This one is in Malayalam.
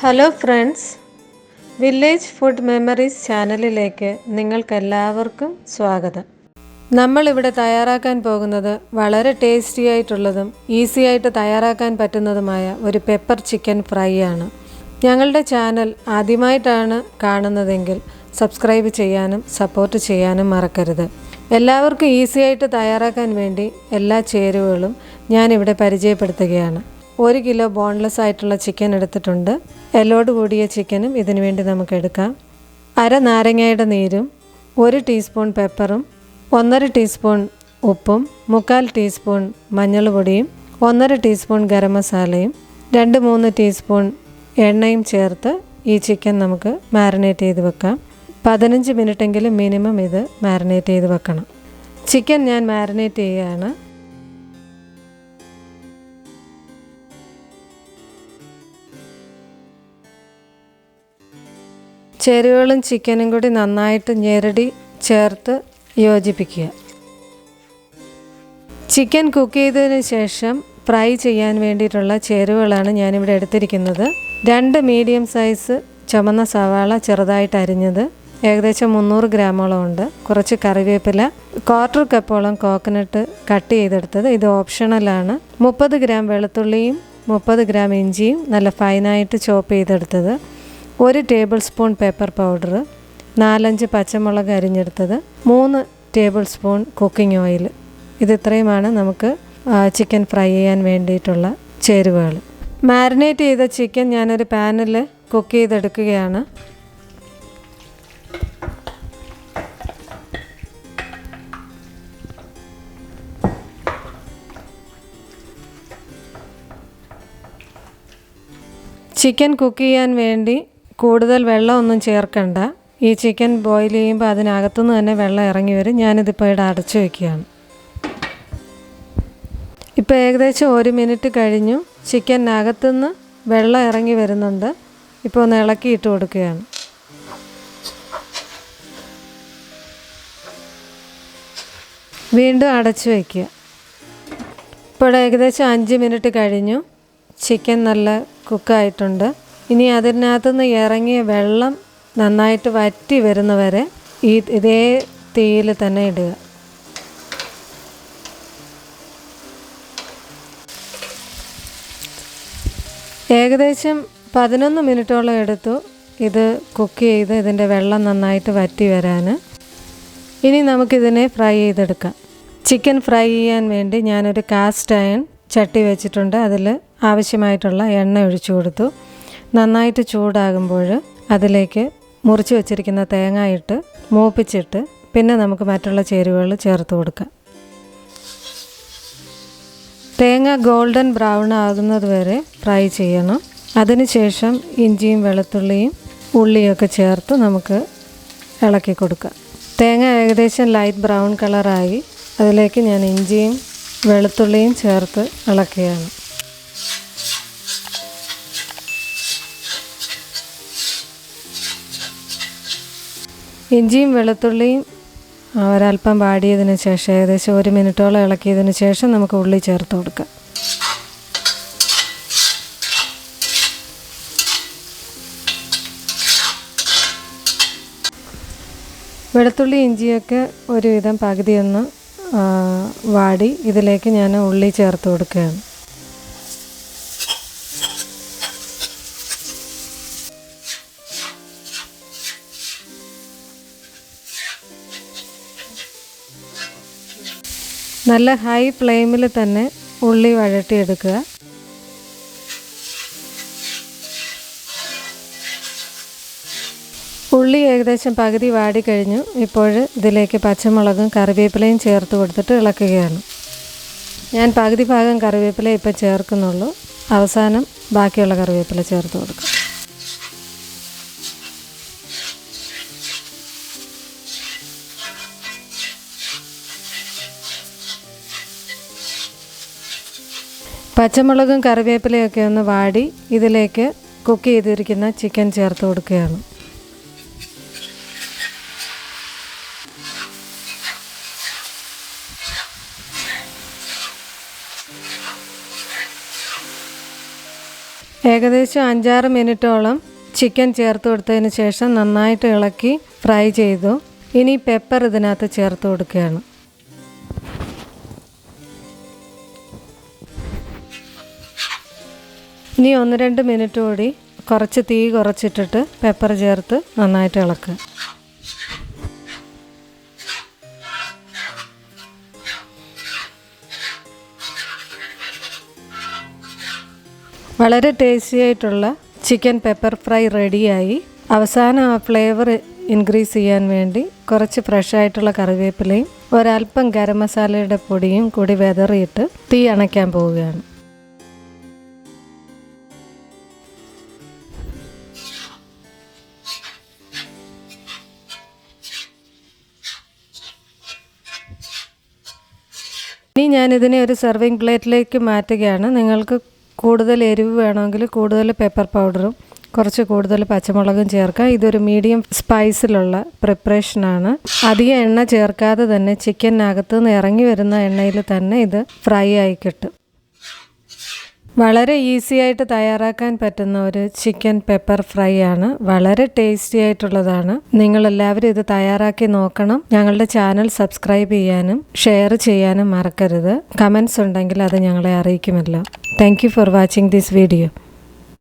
Hello friends, village food memories ചാനലിലേക്ക് നിങ്ങൾക്കെല്ലാവർക്കും സ്വാഗതം. നമ്മളിവിടെ തയ്യാറാക്കാൻ പോകുന്നത് വളരെ ടേസ്റ്റി ആയിട്ടുള്ളതും ഈസി ആയിട്ട് തയ്യാറാക്കാൻ പറ്റുന്നതുമായ ഒരു പെപ്പർ ചിക്കൻ ഫ്രൈ ആണ്. ഞങ്ങളുടെ ചാനൽ ആദ്യമായിട്ടാണ് കാണുന്നതെങ്കിൽ സബ്സ്ക്രൈബ് ചെയ്യാനും സപ്പോർട്ട് ചെയ്യാനും മറക്കരുത്. എല്ലാവർക്കും ഈസി ആയിട്ട് തയ്യാറാക്കാൻ വേണ്ടി എല്ലാ ചേരുവകളും ഞാനിവിടെ പരിചയപ്പെടുത്തുകയാണ്. 1 കിലോ ബോൺലെസ് ആയിട്ടുള്ള ചിക്കൻ എടുത്തിട്ടുണ്ട്. എല്ലോട് കൂടിയ ചിക്കനും ഇതിനു വേണ്ടി നമുക്ക് എടുക്കാം. അര നാരങ്ങയുടെ നീരും 1 ടീസ്പൂൺ പെപ്പറും 1.5 ടീസ്പൂൺ ഉപ്പും 1/4 ടീസ്പൂൺ മഞ്ഞൾ പൊടിയും 1.5 ടീസ്പൂൺ ഗരം മസാലയും 2-3 ടീസ്പൂൺ എണ്ണയും ചേർത്ത് ഈ ചിക്കൻ നമുക്ക് മാരിനേറ്റ് ചെയ്ത് വെക്കാം. 15 മിനിറ്റെങ്കിലും മിനിമം ഇത് മാരിനേറ്റ് ചെയ്ത് വെക്കണം. ചിക്കൻ ഞാൻ മാരിനേറ്റ് ചെയ്യുകയാണ്. ചേരുവകളും ചിക്കനും കൂടി നന്നായിട്ട് ഞെരടി ചേർത്ത് യോജിപ്പിക്കുക. ചിക്കൻ കുക്ക് ചെയ്തതിന് ശേഷം ഫ്രൈ ചെയ്യാൻ വേണ്ടിയിട്ടുള്ള ചേരുവകളാണ് ഞാനിവിടെ എടുത്തിരിക്കുന്നത്. 2 മീഡിയം സൈസ് ചുമന്ന സവാള ചെറുതായിട്ട് അരിഞ്ഞത്, ഏകദേശം 300 ഗ്രാമോളം ഉണ്ട്. കുറച്ച് കറിവേപ്പില, 1/4 കപ്പോളം കോക്കനട്ട് കട്ട് ചെയ്തെടുത്തത്, ഇത് ഓപ്ഷണലാണ്. 30 ഗ്രാം വെളുത്തുള്ളിയും 30 ഗ്രാം ഇഞ്ചിയും നല്ല ഫൈനായിട്ട് ചോപ്പ് ചെയ്തെടുത്തത്, 1 ടേബിൾ സ്പൂൺ പെപ്പർ പൗഡർ, 4-5 പച്ചമുളക് അരിഞ്ഞെടുത്തത്, 3 ടേബിൾ സ്പൂൺ കുക്കിംഗ് ഓയിൽ. ഇത് ഇത്രയുമാണ് നമുക്ക് ചിക്കൻ ഫ്രൈ ചെയ്യാൻ വേണ്ടിയിട്ടുള്ള ചേരുവകൾ. മാരിനേറ്റ് ചെയ്ത ചിക്കൻ ഞാനൊരു പാനിൽ കുക്ക് ചെയ്തെടുക്കുകയാണ്. ചിക്കൻ കുക്ക് ചെയ്യാൻ വേണ്ടി കൂടുതൽ വെള്ളമൊന്നും ചേർക്കണ്ട. ഈ ചിക്കൻ ബോയിൽ ചെയ്യുമ്പോൾ അതിനകത്തുനിന്ന് തന്നെ വെള്ളം ഇറങ്ങി വരും. ഞാനിതിപ്പോൾ ഇവിടെ അടച്ചു വയ്ക്കുകയാണ്. ഇപ്പോൾ ഏകദേശം 1 മിനിറ്റ് കഴിഞ്ഞു. ചിക്കനകത്തുനിന്ന് വെള്ളം ഇറങ്ങി വരുന്നുണ്ട്. ഇപ്പോൾ ഒന്ന് ഇളക്കിയിട്ട് കൊടുക്കുകയാണ്. വീണ്ടും അടച്ചു വയ്ക്കുക. ഇപ്പോൾ ഏകദേശം 5 മിനിറ്റ് കഴിഞ്ഞു. ചിക്കൻ നല്ല കുക്കായിട്ടുണ്ട്. ഇനി അതിനകത്തുനിന്ന് ഇറങ്ങിയ വെള്ളം നന്നായിട്ട് വറ്റി വരുന്നവരെ ഇതേ തീയിൽ തന്നെ ഇടുക. ഏകദേശം 11 മിനിറ്റോളം എടുത്തു ഇത് കുക്ക് ചെയ്ത് ഇതിൻ്റെ വെള്ളം നന്നായിട്ട് വറ്റി വരാൻ. ഇനി നമുക്കിതിനെ ഫ്രൈ ചെയ്തെടുക്കാം. ചിക്കൻ ഫ്രൈ ചെയ്യാൻ വേണ്ടി ഞാനൊരു കാസ്റ്റ് അയൺ ചട്ടി വെച്ചിട്ടുണ്ട്. അതിൽ ആവശ്യമായിട്ടുള്ള എണ്ണ ഒഴിച്ചു കൊടുത്തു. നന്നായിട്ട് ചൂടാകുമ്പോൾ അതിലേക്ക് മുറിച്ച് വെച്ചിരിക്കുന്ന തേങ്ങ ഇട്ട് മൂപ്പിച്ചിട്ട് പിന്നെ നമുക്ക് മറ്റുള്ള ചേരുവകൾ ചേർത്ത് കൊടുക്കാം. തേങ്ങ ഗോൾഡൻ ബ്രൗൺ ആകുന്നത് വരെ ഫ്രൈ ചെയ്യണം. അതിനുശേഷം ഇഞ്ചിയും വെളുത്തുള്ളിയും ഉള്ളിയൊക്കെ ചേർത്ത് നമുക്ക് ഇളക്കി കൊടുക്കാം. തേങ്ങ ഏകദേശം ലൈറ്റ് ബ്രൗൺ കളറായി. അതിലേക്ക് ഞാൻ ഇഞ്ചിയും വെളുത്തുള്ളിയും ചേർത്ത് ഇളക്കുകയാണ്. ഇഞ്ചിയും വെളുത്തുള്ളിയും ഒരല്പം വാടിയതിന് ശേഷം ഏകദേശം 1 മിനിറ്റോളം ഇളക്കിയതിന് ശേഷം നമുക്ക് ഉള്ളി ചേർത്ത് കൊടുക്കാം. വെളുത്തുള്ളി ഇഞ്ചിയൊക്കെ ഒരുവിധം പകുതിയൊന്ന് വാടി ഇതിലേക്ക് ഞാൻ ഉള്ളി ചേർത്ത് കൊടുക്കുകയാണ്. നല്ല ഹൈ ഫ്ലെയിമിൽ തന്നെ ഉള്ളി വഴട്ടിയെടുക്കുക. ഉള്ളി ഏകദേശം പകുതി വാടിക്കഴിഞ്ഞു. ഇപ്പോൾ ഇതിലേക്ക് പച്ചമുളകും കറിവേപ്പിലയും ചേർത്ത് കൊടുത്തിട്ട് ഇളക്കുകയാണ്. ഞാൻ പകുതി ഭാഗം കറിവേപ്പില ഇപ്പോൾ ചേർക്കുന്നുള്ളൂ. അവസാനം ബാക്കിയുള്ള കറിവേപ്പില ചേർത്ത് കൊടുക്കും. പച്ചമുളകും കറിവേപ്പിലയൊക്കെ ഒന്ന് വാടി ഇതിലേക്ക് കുക്ക് ചെയ്തിരിക്കുന്ന ചിക്കൻ ചേർത്ത് കൊടുക്കുകയാണ്. ഏകദേശം 5-6 മിനിറ്റോളം ചിക്കൻ ചേർത്ത് കൊടുത്തതിന് ശേഷം നന്നായിട്ട് ഇളക്കി ഫ്രൈ ചെയ്തു. ഇനി പെപ്പർ ഇതിനകത്ത് ചേർത്ത് കൊടുക്കുകയാണ്. ഇനി 1-2 മിനിറ്റ് കൂടി കുറച്ച് തീ കുറച്ചിട്ടിട്ട് പെപ്പർ ചേർത്ത് നന്നായിട്ട് ഇളക്കുക. വളരെ ടേസ്റ്റി ആയിട്ടുള്ള ചിക്കൻ പെപ്പർ ഫ്രൈ റെഡിയായി. അവസാനം ആ ഫ്ലേവർ ഇൻക്രീസ് ചെയ്യാൻ വേണ്ടി കുറച്ച് ഫ്രഷ് ആയിട്ടുള്ള കറിവേപ്പിലയും ഒരൽപ്പം ഗരം മസാലയുടെ പൊടിയും കൂടി വിതറിയിട്ട് തീ അണയ്ക്കാൻ പോവുകയാണ്. ഇനി ഞാനിതിനെ ഒരു സെർവിങ് പ്ലേറ്റിലേക്ക് മാറ്റുകയാണ്. നിങ്ങൾക്ക് കൂടുതൽ എരിവ് വേണമെങ്കിൽ കൂടുതൽ പെപ്പർ പൗഡറും കുറച്ച് കൂടുതൽ പച്ചമുളകും ചേർക്കാം. ഇതൊരു മീഡിയം സ്പൈസിലുള്ള പ്രിപ്പറേഷനാണ്. അധികം എണ്ണ ചേർക്കാതെ തന്നെ ചിക്കനകത്ത് നിന്ന് ഇറങ്ങി വരുന്ന എണ്ണയിൽ തന്നെ ഇത് ഫ്രൈ ആയി കിട്ടും. വളരെ ഈസി ആയിട്ട് തയ്യാറാക്കാൻ പറ്റുന്ന ഒരു ചിക്കൻ പെപ്പർ ഫ്രൈ ആണ്. വളരെ ടേസ്റ്റി ആയിട്ടുള്ളതാണ്. നിങ്ങളെല്ലാവരും ഇത് തയ്യാറാക്കി നോക്കണം. ഞങ്ങളുടെ ചാനൽ സബ്സ്ക്രൈബ് ചെയ്യാനും ഷെയർ ചെയ്യാനും മറക്കരുത്. കമൻസ് ഉണ്ടെങ്കിൽ അത് ഞങ്ങളെ അറിയിക്കുമല്ലോ. Thank you for watching this video.